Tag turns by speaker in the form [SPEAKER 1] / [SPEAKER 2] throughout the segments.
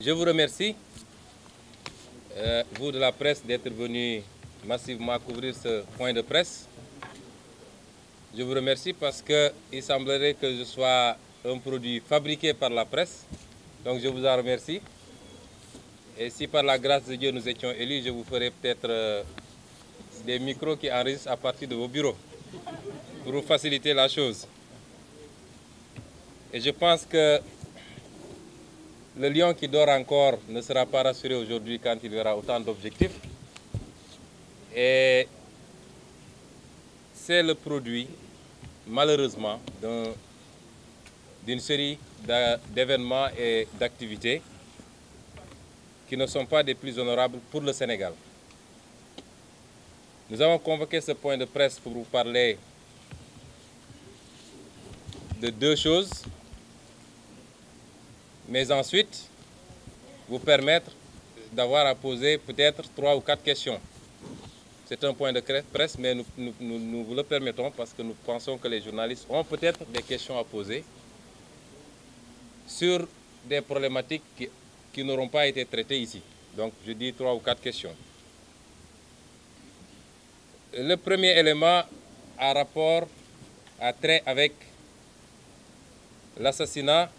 [SPEAKER 1] Je vous remercie, vous de la presse, d'être venus massivement couvrir ce point de presse. Je vous remercie parce qu'il semblerait que je sois un produit fabriqué par la presse. Donc je vous en remercie. Et si par la grâce de Dieu nous étions élus, je vous ferai peut-être des micros qui enregistrent à partir de vos bureaux pour vous faciliter la chose. Et je pense que le lion qui dort encore ne sera pas rassuré aujourd'hui quand il verra autant d'objectifs. Et c'est le produit, malheureusement, d'une série d'événements et d'activités qui ne sont pas des plus honorables pour le Sénégal. Nous avons convoqué ce point de presse pour vous parler de deux choses, mais ensuite vous permettre d'avoir à poser peut-être 3 ou 4 questions. C'est un point de presse, mais nous vous le permettons parce que nous pensons que les journalistes ont peut-être des questions à poser sur des problématiques qui n'auront pas été traitées ici. Donc je dis 3 ou 4 questions. Le premier élément a trait avec l'assassinat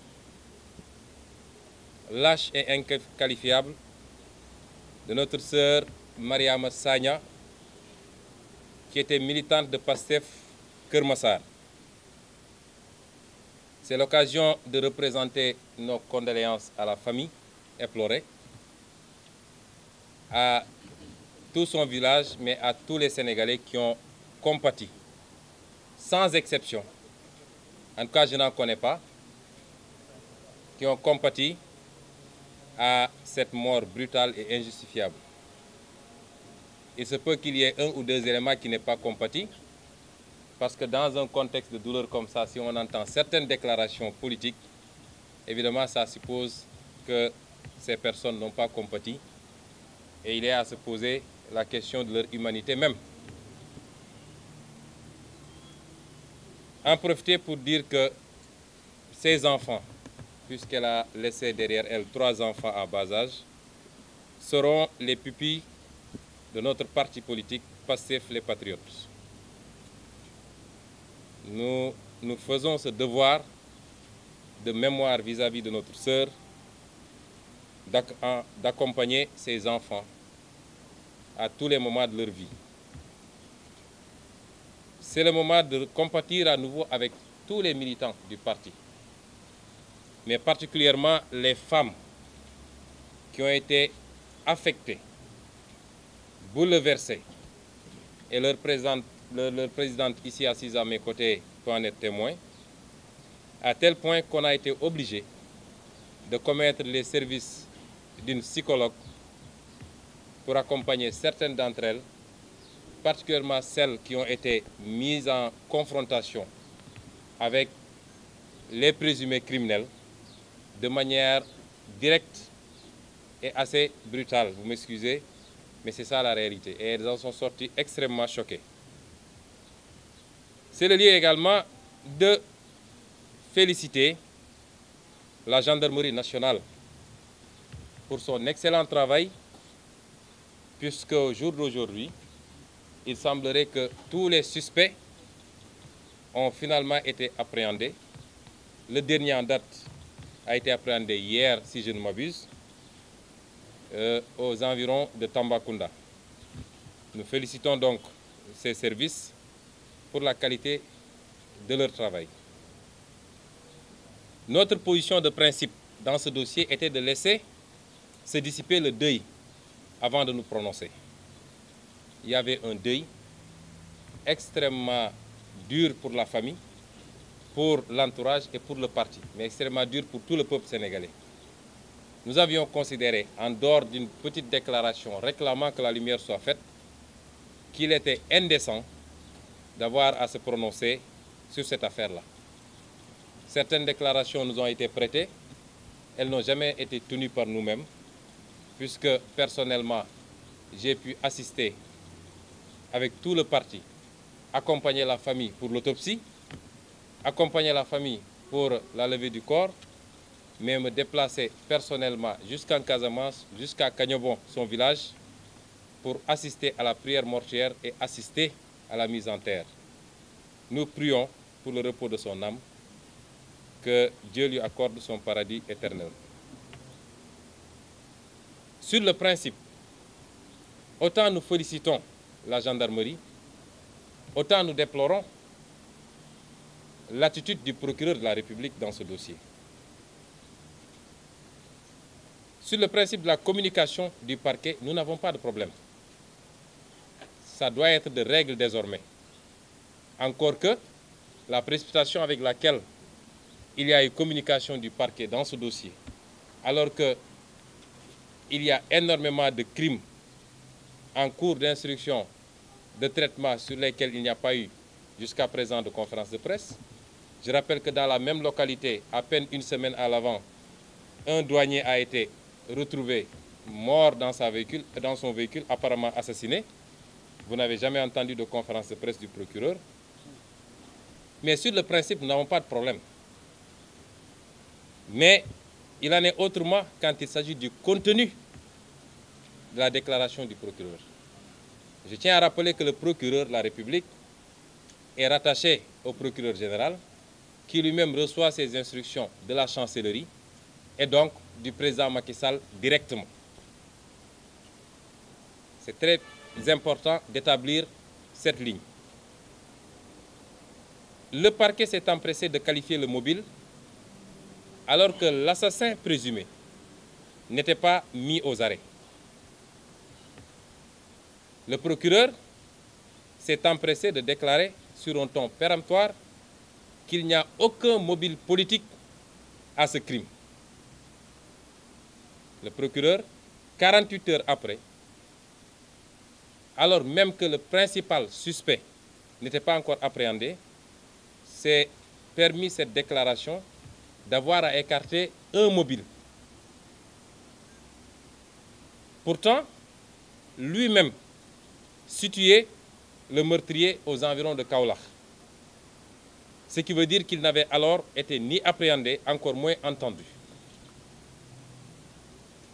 [SPEAKER 1] lâche et inqualifiable de notre sœur Mariama Sagna, qui était militante de Pastef Keur Massar. C'est l'occasion de représenter nos condoléances à la famille éplorée, à tout son village, mais à tous les Sénégalais qui ont compati, sans exception. En tout cas, je n'en connais pas, qui ont compati à cette mort brutale et injustifiable. Il se peut qu'il y ait un ou deux éléments qui n'aient pas compati, parce que dans un contexte de douleur comme ça, si on entend certaines déclarations politiques, évidemment, ça suppose que ces personnes n'ont pas compati, et il est à se poser la question de leur humanité même. En profiter pour dire que ces enfants, puisqu'elle a laissé derrière elle 3 enfants à bas âge, seront les pupilles de notre parti politique, Pastef les Patriotes. Nous faisons ce devoir de mémoire vis-à-vis de notre sœur, d'accompagner ces enfants à tous les moments de leur vie. C'est le moment de compatir à nouveau avec tous les militants du parti, mais particulièrement les femmes qui ont été affectées, bouleversées, et leur présidente ici assise à mes côtés peut en être témoin, à tel point qu'on a été obligé de commettre les services d'une psychologue pour accompagner certaines d'entre elles, particulièrement celles qui ont été mises en confrontation avec les présumés criminels de manière directe et assez brutale. Vous m'excusez, mais c'est ça la réalité. Et elles en sont sorties extrêmement choquées. C'est le lieu également de féliciter la gendarmerie nationale pour son excellent travail, puisque au jour d'aujourd'hui, il semblerait que tous les suspects ont finalement été appréhendés. Le dernier en date a été appréhendé hier, si je ne m'abuse, aux environs de Tambacounda. Nous félicitons donc ces services pour la qualité de leur travail. Notre position de principe dans ce dossier était de laisser se dissiper le deuil avant de nous prononcer. Il y avait un deuil extrêmement dur pour la famille, pour l'entourage et pour le parti, mais extrêmement dur pour tout le peuple sénégalais. Nous avions considéré, en dehors d'une petite déclaration réclamant que la lumière soit faite, qu'il était indécent d'avoir à se prononcer sur cette affaire-là. Certaines déclarations nous ont été prêtées, elles n'ont jamais été tenues par nous-mêmes, puisque personnellement, j'ai pu assister avec tout le parti, accompagner la famille pour l'autopsie, accompagner la famille pour la levée du corps, mais me déplacer personnellement jusqu'en Casamance, jusqu'à Kagnobon, son village, pour assister à la prière mortuaire et assister à la mise en terre. Nous prions pour le repos de son âme, que Dieu lui accorde son paradis éternel. Sur le principe, autant nous félicitons la gendarmerie, autant nous déplorons l'attitude du procureur de la République dans ce dossier. Sur le principe de la communication du parquet, nous n'avons pas de problème. Ça doit être de règle désormais. Encore que la précipitation avec laquelle il y a eu communication du parquet dans ce dossier, alors qu'il y a énormément de crimes en cours d'instruction, de traitement sur lesquels il n'y a pas eu jusqu'à présent de conférence de presse. Je rappelle que dans la même localité, à peine une semaine à l'avant, un douanier a été retrouvé mort dans son véhicule, apparemment assassiné. Vous n'avez jamais entendu de conférence de presse du procureur. Mais sur le principe, nous n'avons pas de problème. Mais il en est autrement quand il s'agit du contenu de la déclaration du procureur. Je tiens à rappeler que le procureur de la République est rattaché au procureur général, qui lui-même reçoit ses instructions de la chancellerie et donc du président Macky Sall directement. C'est très important d'établir cette ligne. Le parquet s'est empressé de qualifier le mobile alors que l'assassin présumé n'était pas mis aux arrêts. Le procureur s'est empressé de déclarer sur un ton péremptoire qu'il n'y a aucun mobile politique à ce crime. Le procureur, 48 heures après, alors même que le principal suspect n'était pas encore appréhendé, s'est permis cette déclaration d'avoir à écarter un mobile. Pourtant, lui-même situait le meurtrier aux environs de Kaolack. Ce qui veut dire qu'il n'avait alors été ni appréhendé, encore moins entendu.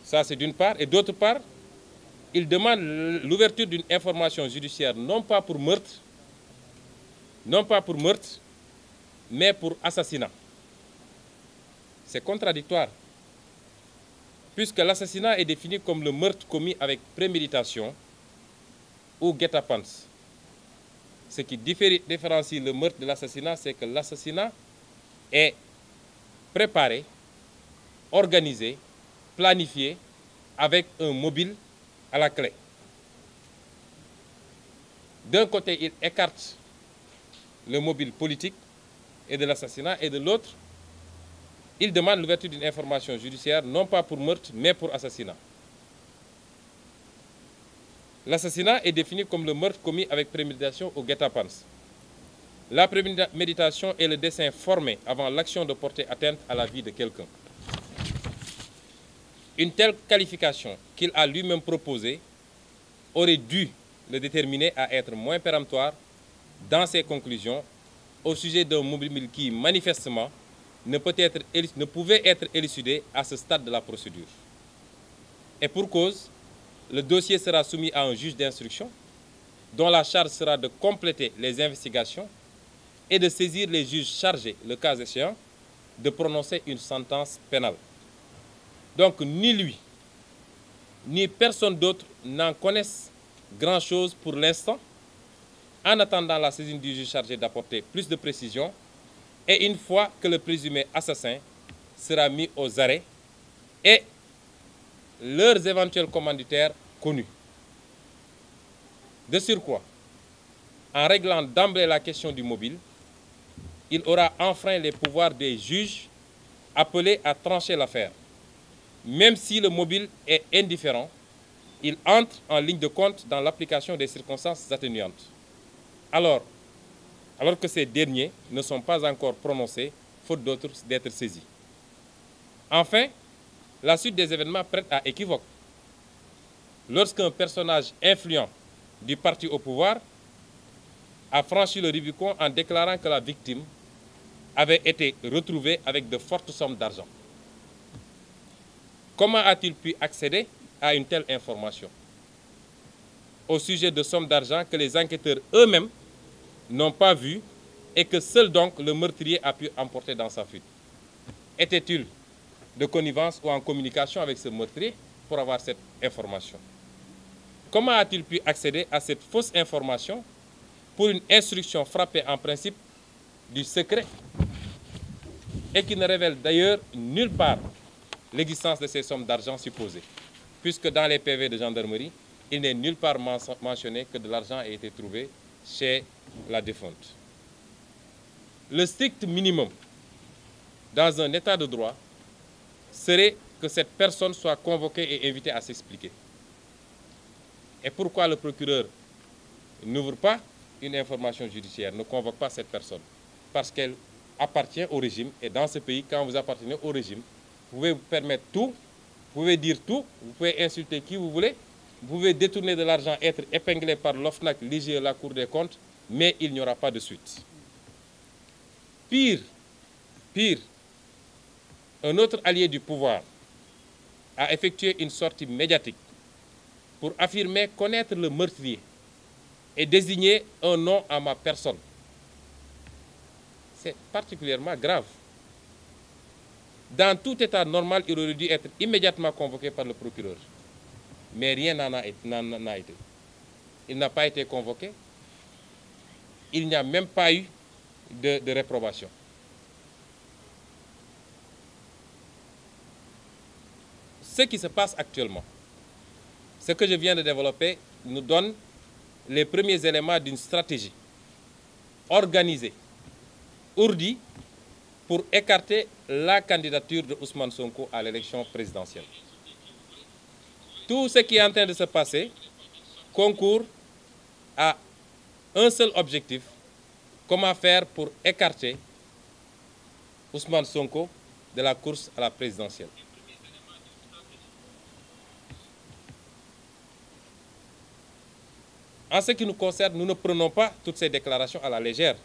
[SPEAKER 1] Ça, c'est d'une part. Et d'autre part, il demande l'ouverture d'une information judiciaire, non pas pour meurtre, mais pour assassinat. C'est contradictoire, puisque l'assassinat est défini comme le meurtre commis avec préméditation ou guet-apens. Ce qui différencie le meurtre de l'assassinat, c'est que l'assassinat est préparé, organisé, planifié, avec un mobile à la clé. D'un côté, il écarte le mobile politique et de l'assassinat, et de l'autre, il demande l'ouverture d'une information judiciaire, non pas pour meurtre, mais pour assassinat. L'assassinat est défini comme le meurtre commis avec préméditation ou guet-apens. La préméditation est le dessein formé avant l'action de porter atteinte à la vie de quelqu'un. Une telle qualification qu'il a lui-même proposée aurait dû le déterminer à être moins péremptoire dans ses conclusions au sujet d'un mobile qui, manifestement, ne pouvait être élucidé à ce stade de la procédure. Et pour cause, le dossier sera soumis à un juge d'instruction dont la charge sera de compléter les investigations et de saisir les juges chargés, le cas échéant, de prononcer une sentence pénale. Donc ni lui, ni personne d'autre n'en connaissent grand-chose pour l'instant, en attendant la saisine du juge chargé d'apporter plus de précisions, et une fois que le présumé assassin sera mis aux arrêts et leurs éventuels commanditaires connus. De surcroît, en réglant d'emblée la question du mobile, il aura enfreint les pouvoirs des juges appelés à trancher l'affaire. Même si le mobile est indifférent, il entre en ligne de compte dans l'application des circonstances atténuantes. Alors que ces derniers ne sont pas encore prononcés, faute d'autres d'être saisis. Enfin, la suite des événements prête à équivoque. Lorsqu'un personnage influent du parti au pouvoir a franchi le Rubicon en déclarant que la victime avait été retrouvée avec de fortes sommes d'argent. Comment a-t-il pu accéder à une telle information au sujet de sommes d'argent que les enquêteurs eux-mêmes n'ont pas vues et que seul donc le meurtrier a pu emporter dans sa fuite? Était-il de connivence ou en communication avec ce meurtrier pour avoir cette information? Comment a-t-il pu accéder à cette fausse information pour une instruction frappée en principe du secret et qui ne révèle d'ailleurs nulle part l'existence de ces sommes d'argent supposées, puisque dans les PV de gendarmerie, il n'est nulle part mentionné que de l'argent ait été trouvé chez la défunte. Le strict minimum dans un état de droit serait que cette personne soit convoquée et invitée à s'expliquer. Et pourquoi le procureur n'ouvre pas une information judiciaire, ne convoque pas cette personne? Parce qu'elle appartient au régime, et dans ce pays, quand vous appartenez au régime, vous pouvez vous permettre tout, vous pouvez dire tout, vous pouvez insulter qui vous voulez, vous pouvez détourner de l'argent, être épinglé par l'OFNAC, l'IGE, la Cour des comptes, mais il n'y aura pas de suite. Pire, un autre allié du pouvoir a effectué une sortie médiatique pour affirmer connaître le meurtrier et désigner un nom à ma personne. C'est particulièrement grave. Dans tout état normal, il aurait dû être immédiatement convoqué par le procureur. Mais rien n'en a été. Il n'a pas été convoqué. Il n'y a même pas eu de réprobation. Ce qui se passe actuellement, ce que je viens de développer, nous donne les premiers éléments d'une stratégie organisée, ourdie, pour écarter la candidature de Ousmane Sonko à l'élection présidentielle. Tout ce qui est en train de se passer concourt à un seul objectif: comment faire pour écarter Ousmane Sonko de la course à la présidentielle. En ce qui nous concerne, nous ne prenons pas toutes ces déclarations à la légère.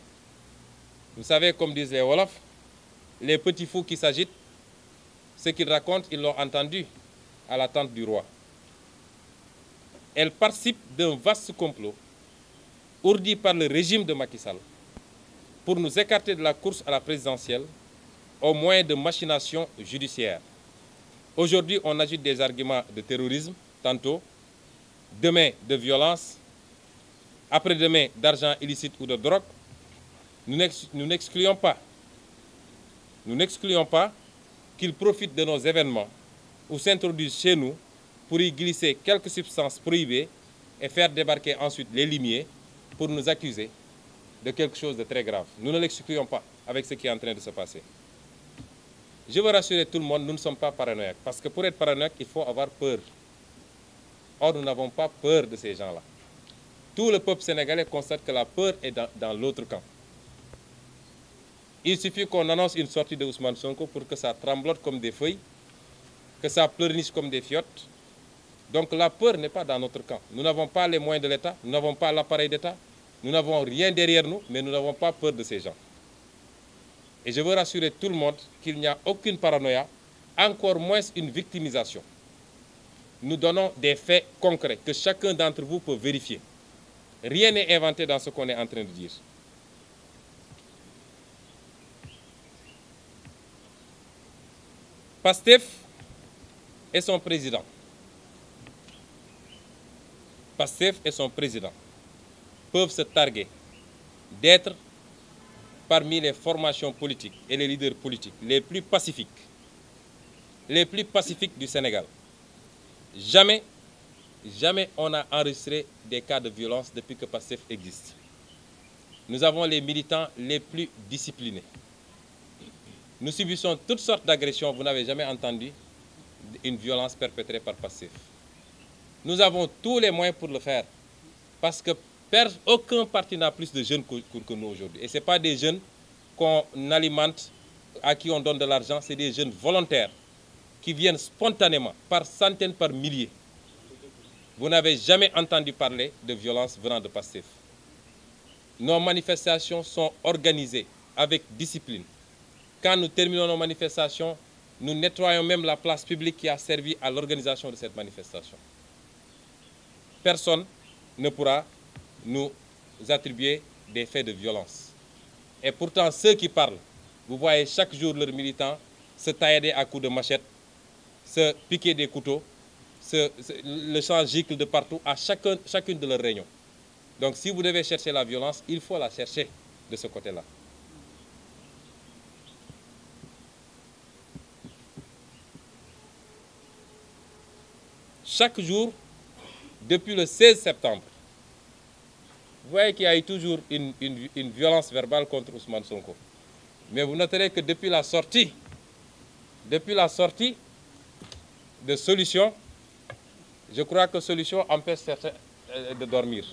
[SPEAKER 1] Vous savez, comme disent les Wolofs, les petits fous qui s'agitent, ce qu'ils racontent, ils l'ont entendu à la tente du roi. Elle participe d'un vaste complot ourdi par le régime de Macky Sall pour nous écarter de la course à la présidentielle au moyen de machinations judiciaires. Aujourd'hui, on ajoute des arguments de terrorisme, tantôt, demain de violence, après-demain d'argent illicite ou de drogue. Nous n'excluons pas qu'ils profitent de nos événements ou s'introduisent chez nous pour y glisser quelques substances prohibées et faire débarquer ensuite les limiers pour nous accuser de quelque chose de très grave. Nous ne l'excluons pas avec ce qui est en train de se passer. Je veux rassurer tout le monde, nous ne sommes pas paranoïaques, parce que pour être paranoïaque, il faut avoir peur. Or, nous n'avons pas peur de ces gens-là. Tout le peuple sénégalais constate que la peur est dans l'autre camp. Il suffit qu'on annonce une sortie de Ousmane Sonko pour que ça tremblote comme des feuilles, que ça pleurniche comme des fiottes. Donc la peur n'est pas dans notre camp. Nous n'avons pas les moyens de l'État, nous n'avons pas l'appareil d'État, nous n'avons rien derrière nous, mais nous n'avons pas peur de ces gens. Et je veux rassurer tout le monde qu'il n'y a aucune paranoïa, encore moins une victimisation. Nous donnons des faits concrets que chacun d'entre vous peut vérifier. Rien n'est inventé dans ce qu'on est en train de dire. Pastef et son président. Pastef et son président peuvent se targuer d'être parmi les formations politiques et les leaders politiques les plus pacifiques du Sénégal. Jamais on n'a enregistré des cas de violence depuis que Pastef existe. Nous avons les militants les plus disciplinés. Nous subissons toutes sortes d'agressions. Vous n'avez jamais entendu une violence perpétrée par Pastef. Nous avons tous les moyens pour le faire. Parce que aucun parti n'a plus de jeunes que nous aujourd'hui. Et ce n'est pas des jeunes qu'on alimente, à qui on donne de l'argent. C'est des jeunes volontaires qui viennent spontanément, par centaines, par milliers. Vous n'avez jamais entendu parler de violence venant de Pastef. Nos manifestations sont organisées avec discipline. Quand nous terminons nos manifestations, nous nettoyons même la place publique qui a servi à l'organisation de cette manifestation. Personne ne pourra nous attribuer des faits de violence. Et pourtant, ceux qui parlent, vous voyez chaque jour leurs militants se taillader à coups de machette, se piquer des couteaux, le sang gicle de partout à chacune de leurs réunions. Donc si vous devez chercher la violence, il faut la chercher de ce côté-là. Chaque jour, depuis le 16 septembre, vous voyez qu'il y a eu toujours une violence verbale contre Ousmane Sonko. Mais vous noterez que depuis la sortie de Solution, je crois que Solution empêche certains de dormir.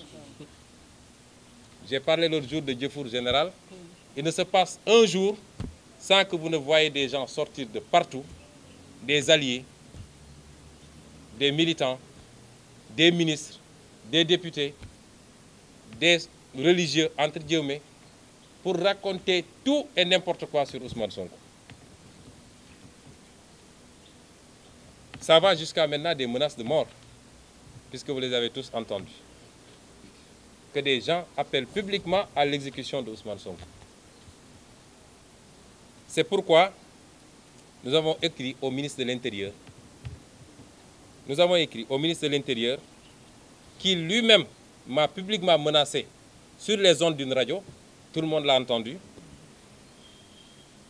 [SPEAKER 1] J'ai parlé l'autre jour de Diefour Général. Il ne se passe un jour sans que vous ne voyez des gens sortir de partout, des alliés, des militants, des ministres, des députés, des religieux, entre guillemets, pour raconter tout et n'importe quoi sur Ousmane Sonko. Ça va jusqu'à maintenant des menaces de mort, puisque vous les avez tous entendues. Que des gens appellent publiquement à l'exécution de Ousmane Sonko. C'est pourquoi nous avons écrit au ministre de l'Intérieur. Nous avons écrit au ministre de l'Intérieur qui lui-même m'a publiquement menacé sur les ondes d'une radio. Tout le monde l'a entendu.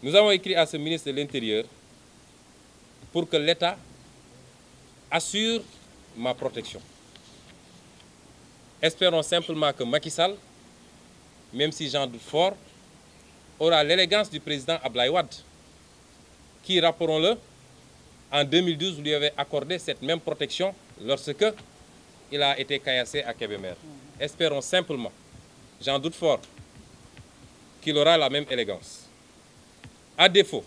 [SPEAKER 1] Nous avons écrit à ce ministre de l'Intérieur pour que l'État assure ma protection. Espérons simplement que Macky Sall, même si j'en doute fort, aura l'élégance du président Abdoulaye Wade, qui, rappelons-le, en 2012, lui avait accordé cette même protection lorsque il a été caillassé à Kébémer. Espérons simplement, j'en doute fort, qu'il aura la même élégance. À défaut,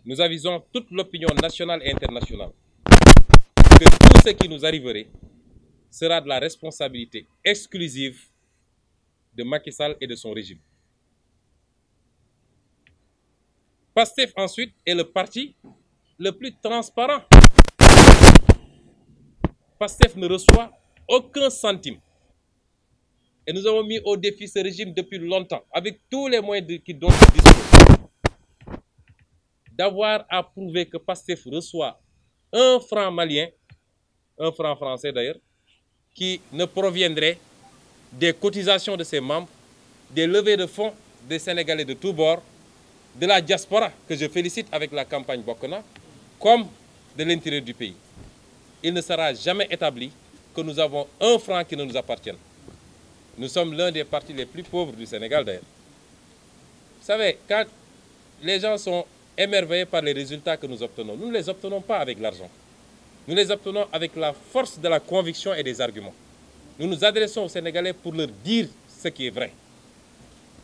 [SPEAKER 1] nous avisons toute l'opinion nationale et internationale que tout ce qui nous arriverait sera de la responsabilité exclusive de Macky Sall et de son régime. PASTEF ensuite est le parti le plus transparent. PASTEF ne reçoit aucun centime. Et nous avons mis au défi ce régime depuis longtemps, avec tous les moyens dont il dispose, d'avoir à prouver que PASTEF reçoit un franc malien, un franc français d'ailleurs, qui ne proviendrait des cotisations de ses membres, des levées de fonds des Sénégalais de tous bords, de la diaspora, que je félicite avec la campagne Bokona, comme de l'intérieur du pays. Il ne sera jamais établi que nous avons un franc qui ne nous appartienne. Nous sommes l'un des partis les plus pauvres du Sénégal d'ailleurs. Vous savez, quand les gens sont émerveillés par les résultats que nous obtenons, nous ne les obtenons pas avec l'argent. Nous les obtenons avec la force de la conviction et des arguments. Nous nous adressons aux Sénégalais pour leur dire ce qui est vrai.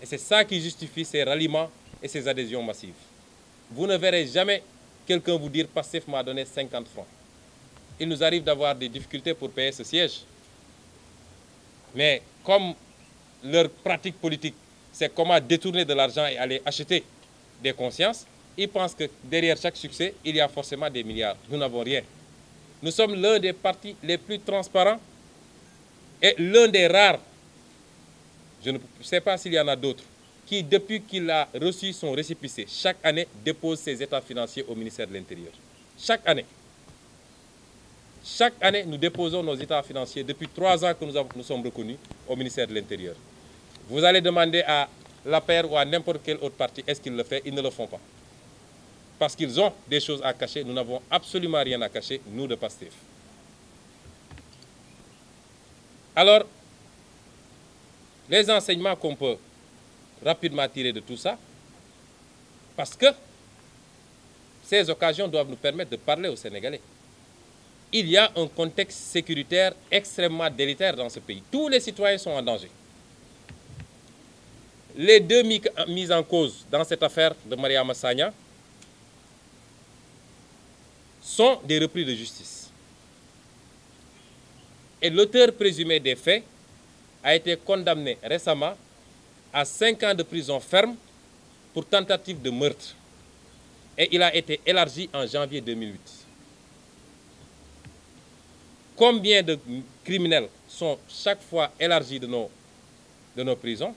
[SPEAKER 1] Et c'est ça qui justifie ces ralliements et ces adhésions massives. Vous ne verrez jamais quelqu'un vous dire « PASTEF m'a donné 50 francs ». Il nous arrive d'avoir des difficultés pour payer ce siège. Mais comme leur pratique politique, c'est comment détourner de l'argent et aller acheter des consciences, ils pensent que derrière chaque succès, il y a forcément des milliards. Nous n'avons rien. Nous sommes l'un des partis les plus transparents et l'un des rares, je ne sais pas s'il y en a d'autres, qui, depuis qu'il a reçu son récépissé, chaque année dépose ses états financiers au ministère de l'Intérieur. Chaque année. Chaque année, nous déposons nos états financiers depuis 3 ans que nous sommes reconnus au ministère de l'Intérieur. Vous allez demander à l'APR ou à n'importe quel autre parti, est-ce qu'ils le font? Ils ne le font pas. Parce qu'ils ont des choses à cacher. Nous n'avons absolument rien à cacher, nous de PASTEF. Alors, les enseignements qu'on peut rapidement tirer de tout ça, parce que ces occasions doivent nous permettre de parler aux Sénégalais. Il y a un contexte sécuritaire extrêmement délétère dans ce pays. Tous les citoyens sont en danger. Les deux mises en cause dans cette affaire de Mariama Sagna sont des repris de justice. Et l'auteur présumé des faits a été condamné récemment à 5 ans de prison ferme pour tentative de meurtre. et il a été élargi en janvier 2008. Combien de criminels sont chaque fois élargis de nos prisons?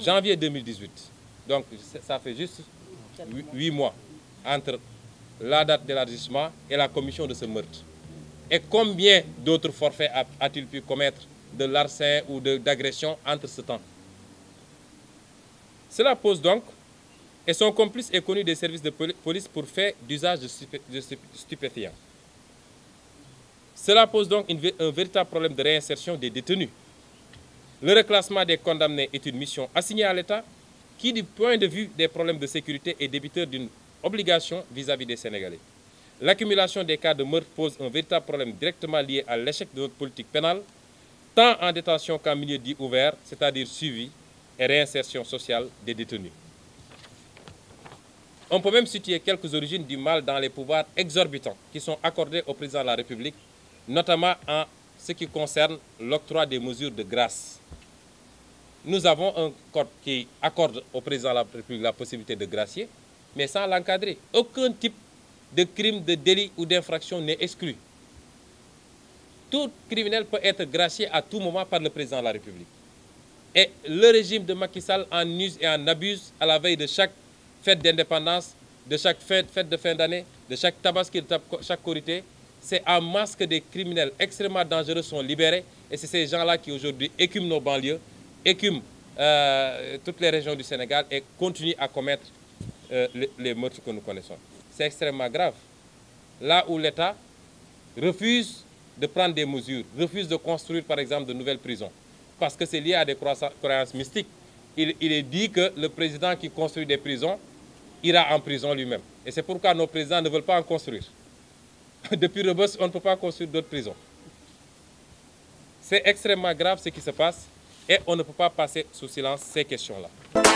[SPEAKER 1] Janvier 2018. Donc ça fait juste 8 mois entre la date d'élargissement et la commission de ce meurtre. Et combien d'autres forfaits a-t-il pu commettre de larcin ou d'agression entre ce temps? Cela pose donc, et son complice est connu des services de police pour faire d'usage de stupéfiants. Cela pose donc un véritable problème de réinsertion des détenus. Le reclassement des condamnés est une mission assignée à l'État qui, du point de vue des problèmes de sécurité, est débiteur d'une obligation vis-à-vis des Sénégalais. L'accumulation des cas de meurtre pose un véritable problème directement lié à l'échec de notre politique pénale, tant en détention qu'en milieu dit ouvert, c'est-à-dire suivi et réinsertion sociale des détenus. On peut même situer quelques origines du mal dans les pouvoirs exorbitants qui sont accordés au président de la République, notamment en ce qui concerne l'octroi des mesures de grâce. Nous avons un code qui accorde au président de la République la possibilité de gracier, mais sans l'encadrer. Aucun type de crime, de délit ou d'infraction n'est exclu. Tout criminel peut être gracié à tout moment par le président de la République. Et le régime de Macky Sall en use et en abuse à la veille de chaque fête d'indépendance, de chaque fête de fin d'année, de chaque tabaski, de chaque Korité. C'est en masse que des criminels extrêmement dangereux sont libérés. Et c'est ces gens-là qui aujourd'hui écument nos banlieues, écument toutes les régions du Sénégal et continuent à commettre les meurtres que nous connaissons. C'est extrêmement grave. Là où l'État refuse de prendre des mesures, refuse de construire par exemple de nouvelles prisons, parce que c'est lié à des croyances mystiques. Il est dit que le président qui construit des prisons ira en prison lui-même. Et c'est pourquoi nos présidents ne veulent pas en construire. Depuis Rebeuss, on ne peut pas construire d'autres prisons. C'est extrêmement grave ce qui se passe et on ne peut pas passer sous silence ces questions-là.